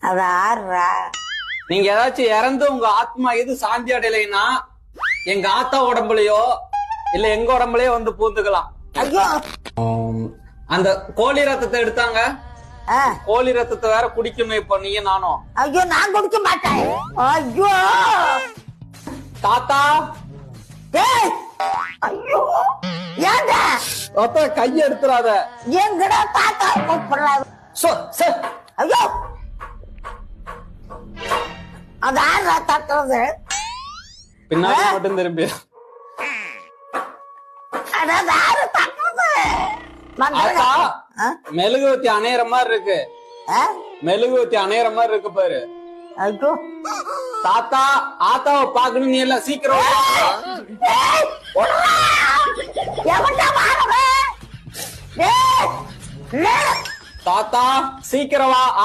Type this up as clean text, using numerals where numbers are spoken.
அது ஆறுறா. நீங்க ஏதாச்சும் இறந்து உங்க ஆத்மா இது சாந்தி அடையலைன்னா எங்க ஆத்தா உடம்புலயோ இல்ல எங்க உடம்புலயோ வந்து பூந்துக்கலாம். ஐயோ அந்த கோழி ரத்தத்தை எடுத்தாங்க. ஆ. கோழி ரத்தத்தை வேற குடிக்கணும் இப்ப நீங்க நானும். ஐயோ நான் குடிக்க மாட்டேன். ஐயோ தாத்தா ஏய் ஐயோ ஏண்டா தாத்தா கைய எடுத்துறாத. எங்கடா தாத்தா கூப்பிடுறாரு. ஐயோ அது ஆறுறா தட்டுறது. பின்னாடி மட்டும் திரும்பி அதாவது ஆறு தட்டுறது. ஆத்தா மெழுகுவத்தி அணையிற மாதிரி இருக்கு. மெழுகுவத்தி அணையிற மாதிரி இருக்கு பாரு. ஐயோ தாத்தா ஆத்தாவை பாக்கணும் நீ எல்லாம் சீக்கிரம். தாத்தா சீக்கிரம் வா.